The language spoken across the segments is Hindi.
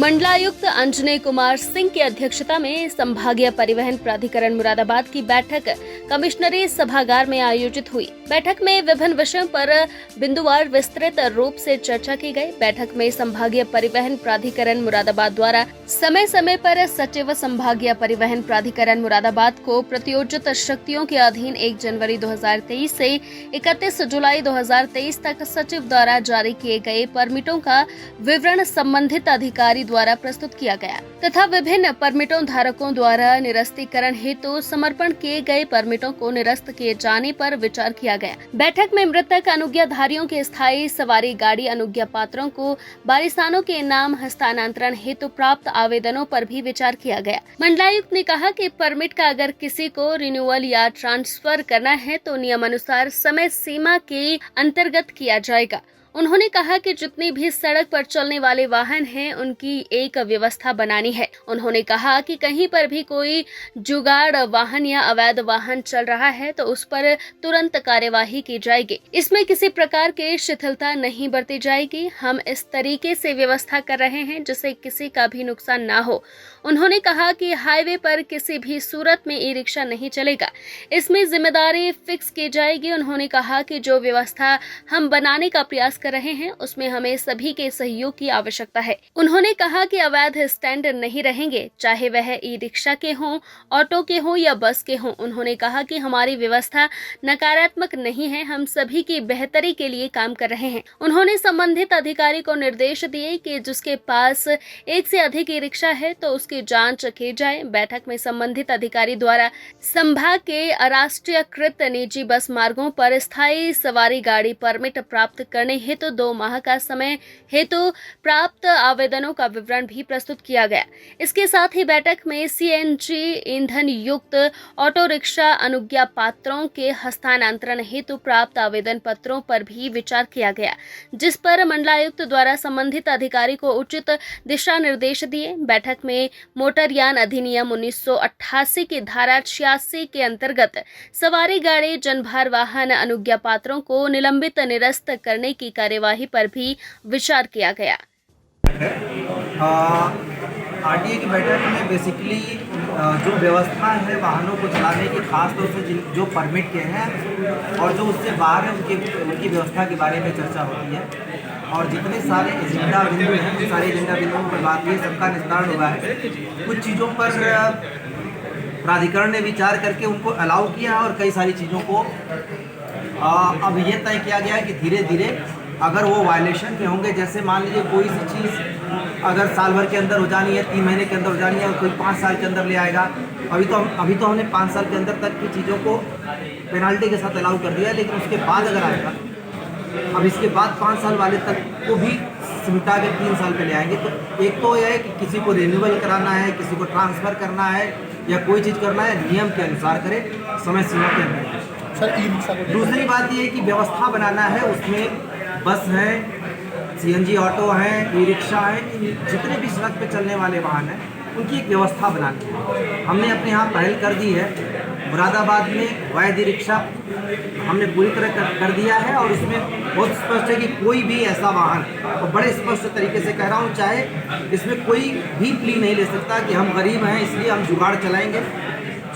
मंडलायुक्त अंजनेय कुमार सिंह की अध्यक्षता में संभागीय परिवहन प्राधिकरण मुरादाबाद की बैठक कमिश्नरी सभागार में आयोजित हुई। बैठक में विभिन्न विषयों पर बिंदुवार विस्तृत रूप से चर्चा की गई। बैठक में संभागीय परिवहन प्राधिकरण मुरादाबाद द्वारा समय समय पर सचिव संभागीय परिवहन प्राधिकरण मुरादाबाद को प्रतियोजित शक्तियों के अधीन 1 जनवरी 2023 से 31 जुलाई 2023 तक सचिव द्वारा जारी किए गए परमिटों का विवरण संबंधित अधिकारी द्वारा प्रस्तुत किया गया तथा विभिन्न परमिटों धारकों द्वारा निरस्तीकरण हेतु समर्पण किए गए परमिटों को निरस्त किए जाने पर विचार किया गया। बैठक में मृतक अनुज्ञाधारियों के स्थायी सवारी गाड़ी अनुज्ञा पात्रों को वारिसानों के नाम हस्तांतरण हेतु प्राप्त आवेदनों पर भी विचार किया गया। मंडलायुक्त ने कहा कि परमिट का अगर किसी को रिन्यूअल या ट्रांसफर करना है तो नियमानुसार समय सीमा के अंतर्गत किया जाएगा। उन्होंने कहा कि जितने भी सड़क पर चलने वाले वाहन हैं उनकी एक व्यवस्था बनानी है। उन्होंने कहा कि कहीं पर भी कोई जुगाड़ वाहन या अवैध वाहन चल रहा है तो उस पर तुरंत कार्यवाही की जाएगी। इसमें किसी प्रकार की शिथिलता नहीं बरती जाएगी। हम इस तरीके से व्यवस्था कर रहे हैं जिससे किसी का भी नुकसान ना हो। उन्होंने कहा कि हाईवे पर किसी भी सूरत में ई रिक्शा नहीं चलेगा, इसमें जिम्मेदारी फिक्स की जाएगी। उन्होंने कहा कि जो व्यवस्था हम बनाने का प्रयास कर रहे हैं उसमें हमें सभी के सहयोग की आवश्यकता है। उन्होंने कहा कि अवैध स्टैंड नहीं रहेंगे, चाहे वह ई रिक्शा के हों, ऑटो के हों या बस के हों। उन्होंने कहा कि हमारी व्यवस्था नकारात्मक नहीं है, हम सभी की बेहतरी के लिए काम कर रहे हैं। उन्होंने संबंधित अधिकारी को निर्देश दिए कि जिसके पास एक से अधिक ई रिक्शा है तो उसकी जांच की जाए। बैठक में संबंधित अधिकारी द्वारा संभाग के अराष्ट्रीयकृत निजी बस मार्गों पर स्थायी सवारी गाड़ी परमिट प्राप्त करने हेतु 2 माह का समय हेतु प्राप्त आवेदनों का विवरण भी प्रस्तुत किया गया। इसके साथ ही बैठक में सीएनजी ईंधन युक्त ऑटो रिक्शा अनुज्ञा पात्रों के हस्तांतरण हेतु प्राप्त आवेदन पत्रों पर भी विचार किया गया, जिस पर मंडलायुक्त द्वारा संबंधित अधिकारी को उचित दिशा निर्देश दिए। बैठक में मोटरयान अधिनियम 1988 की धारा 86 के अंतर्गत सवारी गाड़ी जनभार वाहन अनुज्ञा पात्रों को निलंबित निरस्त करने की कार्यवाही पर भी विचार किया गया। आरटीए की बैठक में बेसिकली जो व्यवस्था है वाहनों को चलाने की, खास तौर से जो परमिट के हैं और जो उससे बाहर है उनकी व्यवस्था के बारे में चर्चा होती है। और जितने सारे एजेंडा बिंदु हैं उन सारे एजेंडा बिंदुओं पर बात हुई, सबका निस्तारण हुआ है। कुछ चीज़ों पर प्राधिकरण ने विचार करके उनको अलाउ किया और कई सारी चीज़ों को अब ये तय किया गया है कि धीरे धीरे अगर वो वायलेशन के होंगे, जैसे मान लीजिए कोई सी चीज़ अगर साल भर के अंदर हो जानी है, 3 महीने के अंदर हो जानी है और कोई 5 साल के अंदर ले आएगा। अभी तो हमने 5 साल के अंदर तक की चीज़ों को पेनाल्टी के साथ अलाउ कर दिया है, लेकिन उसके बाद अगर आएगा, अब इसके बाद 5 साल वाले तक को भी सिमटा के 3 साल पे ले आएंगे। तो एक तो यह है कि किसी को रिन्यूअल कराना है, किसी को ट्रांसफ़र करना है या कोई चीज़ करना है, नियम के अनुसार करे, समय सीमा के अंदर। दूसरी बात ये है कि व्यवस्था बनाना है, उसमें बस है, सीएनजी ऑटो हैं, ई रिक्शा हैं, जितने भी सड़क पे चलने वाले वाहन हैं उनकी एक व्यवस्था बनानी है। हमने अपने यहाँ पहल कर दी है। मुरादाबाद में वैध ई रिक्शा हमने पूरी तरह कर दिया है और उसमें बहुत स्पष्ट है कि कोई भी ऐसा वाहन, और बड़े स्पष्ट तरीके से कह रहा हूँ, चाहे इसमें कोई भी प्ली नहीं ले सकता कि हम गरीब हैं इसलिए हम जुगाड़ चलाएंगे।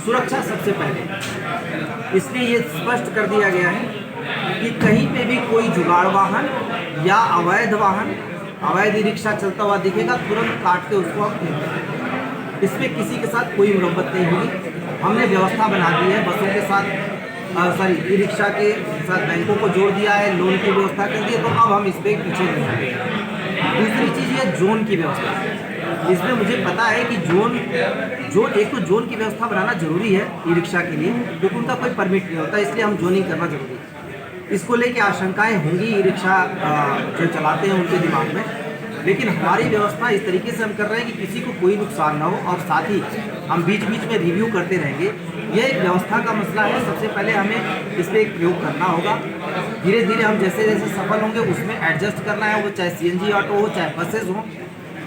सुरक्षा सबसे पहले, इसलिए ये स्पष्ट कर दिया गया है कि कहीं पे भी कोई जुगाड़ वाहन या अवैध वाहन, अवैध ई रिक्शा चलता हुआ दिखेगा, तुरंत काट के उसको हम फेंक। इसमें किसी के साथ कोई मुरब्बत नहीं होगी। हमने व्यवस्था बना दी है, बसों के साथ ई रिक्शा के साथ बैंकों को जोड़ दिया है, लोन की व्यवस्था कर दी है, तो अब हम इस पर पीछे नहीं आएंगे। दूसरी चीज़ है जोन की व्यवस्था। इसमें मुझे पता है कि जोन एक तो जोन की व्यवस्था बनाना जरूरी है ई रिक्शा के लिए, क्योंकि उनका कोई परमिट नहीं होता, इसलिए हम जोनिंग करना जरूरी है। इसको लेके आशंकाएं होंगी ई रिक्शा जो चलाते हैं उनके दिमाग में, लेकिन हमारी व्यवस्था इस तरीके से हम कर रहे हैं कि किसी को कोई नुकसान ना हो और साथ ही हम बीच बीच में रिव्यू करते रहेंगे। ये एक व्यवस्था का मसला है। सबसे पहले हमें इस पर एक प्रयोग करना होगा। धीरे धीरे हम जैसे जैसे सफल होंगे उसमें एडजस्ट करना है, वो चाहे सीएनजी ऑटो हो चाहे बसेज हो,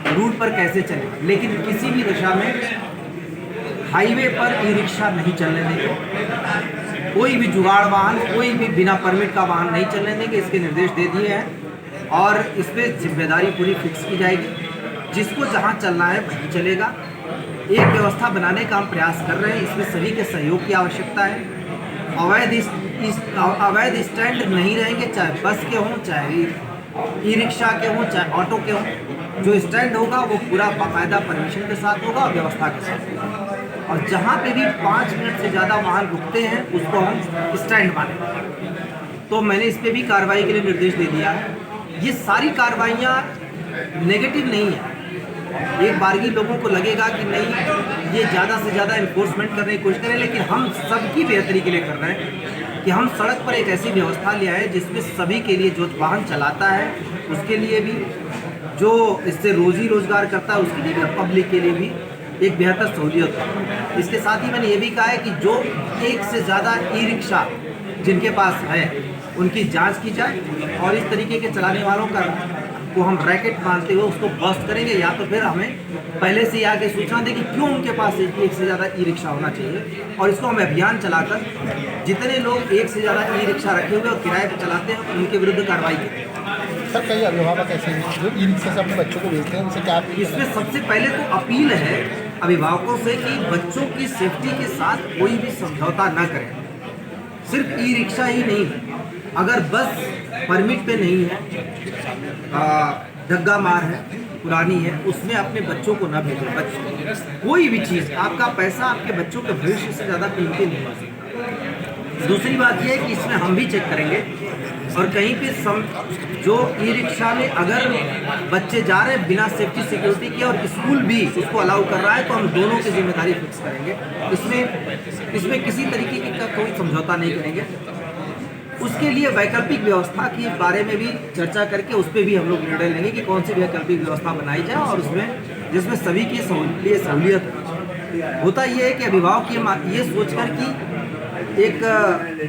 रूट पर कैसे चले। लेकिन किसी भी दशा में हाईवे पर ई रिक्शा नहीं चलने देंगे, कोई भी जुगाड़ वाहन, कोई भी बिना परमिट का वाहन नहीं चलने देंगे। इसके निर्देश दे दिए हैं और इस पर जिम्मेदारी पूरी फिक्स की जाएगी। जिसको जहाँ चलना है वहीं चलेगा। एक व्यवस्था बनाने का हम प्रयास कर रहे हैं, इसमें सभी के सहयोग की आवश्यकता है। अवैध स्टैंड नहीं रहेंगे, चाहे बस के हों, चाहे ई रिक्शा के हों, चाहे ऑटो के हों। जो स्टैंड होगा वो पूरा बाकायदा परमिशन के साथ होगा और व्यवस्था के साथ होगा। और जहाँ पे भी 5 मिनट से ज़्यादा वाहन रुकते हैं उसको हम स्टैंड मानेंगे। तो मैंने इस पर भी कार्रवाई के लिए निर्देश दे दिया है। ये सारी कार्रवाइयाँ नेगेटिव नहीं है। एक बारगी लोगों को लगेगा कि नहीं ये ज़्यादा से ज़्यादा इन्फोर्समेंट करने की कोशिश करें, लेकिन हम सबकी बेहतरी के लिए कर रहे हैं कि हम सड़क पर एक ऐसी व्यवस्था ले आए जिसमें सभी के लिए, जो वाहन चलाता है उसके लिए भी, जो इससे रोजी रोजगार करता है उसके लिए भी, पब्लिक के लिए भी एक बेहतर सहूलियत हो। इसके साथ ही मैंने ये भी कहा है कि जो एक से ज़्यादा ई रिक्शा जिनके पास है उनकी जांच की जाए और इस तरीके के चलाने वालों का को हम रैकेट मानते हुए उसको बस्ट करेंगे, या तो फिर हमें पहले से ही आगे सूचना दें कि क्यों उनके पास एक से ज़्यादा ई रिक्शा होना चाहिए। और इसको हम अभियान चलाकर जितने लोग एक से ज़्यादा ई रिक्शा रखे हुए और किराए पर चलाते हैं उनके विरुद्ध कार्रवाई करें। सर, कई अभिभावक ऐसे हैं जो ई रिक्शा से अपने बच्चों को भेजते हैं, उनसे क्या इसमें सबसे पहले तो अपील है अभिभावकों से कि बच्चों की सेफ्टी के साथ कोई भी समझौता न करें। सिर्फ ई रिक्शा ही नहीं, अगर बस परमिट पे नहीं है, धग्गा मार है, पुरानी है, उसमें अपने बच्चों को न भेजें। कोई भी चीज़, आपका पैसा आपके बच्चों के भविष्य से ज़्यादा कीमती नहीं हो सकता। दूसरी बात यह है कि इसमें हम भी चेक करेंगे और कहीं पे जो ई रिक्शा में अगर बच्चे जा रहे हैं बिना सेफ्टी सिक्योरिटी के और स्कूल भी उसको अलाउ कर रहा है तो हम दोनों की जिम्मेदारी फिक्स करेंगे। इसमें किसी तरीके का कोई समझौता नहीं करेंगे। उसके लिए वैकल्पिक व्यवस्था के बारे में भी चर्चा करके उस पर भी हम लोग निर्णय लेंगे कि कौन सी वैकल्पिक व्यवस्था बनाई जाए और उसमें जिसमें सभी की लिए सहूलियत होता ये है कि अभिभावक ये सोचकर कि एक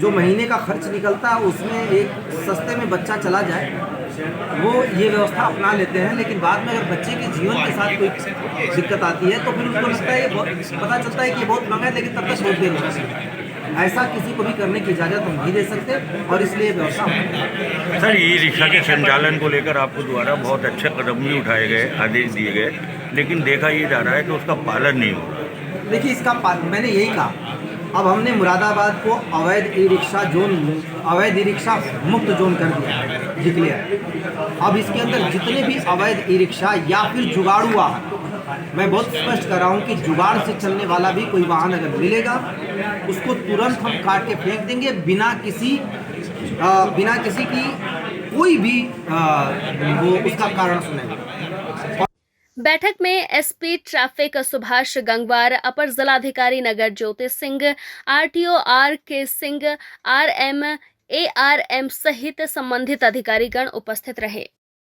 जो महीने का खर्च निकलता है उसमें एक सस्ते में बच्चा चला जाए, वो ये व्यवस्था अपना लेते हैं। लेकिन बाद में अगर बच्चे के जीवन के साथ कोई दिक्कत आती है तो फिर उनको लगता है, पता चलता है कि बहुत महंगा है लेकिन तब तक बहुत देर हो जाती है। ऐसा किसी को भी करने की इजाज़त हम नहीं दे सकते और इसलिए व्यवस्था। सर, ई रिक्शा के संचालन को लेकर आपको द्वारा बहुत अच्छे कदम भी उठाए गए, आदेश दिए गए, लेकिन देखा ये जा रहा है कि उसका पालन नहीं हो रहा। देखिए, इसका मैंने यही कहा, अब हमने मुरादाबाद को अवैध ई रिक्शा मुक्त जोन कर दिया, डिक्लेयर। अब इसके अंदर जितने भी अवैध ई रिक्शा या फिर जुगाड़ू वाहन, मैं बहुत स्पष्ट कर रहा हूँ कि जुगाड़ से चलने वाला भी कोई वाहन अगर मिलेगा उसको तुरंत हम काट के फेंक देंगे बिना किसी की कोई भी वो उसका कारण सुनेगा। बैठक में एसपी ट्रैफिक सुभाष गंगवार, अपर जिलाधिकारी नगर Jyoti Singh, RTO R K. Singh, RM, ARM सहित संबंधित अधिकारीगण उपस्थित रहे।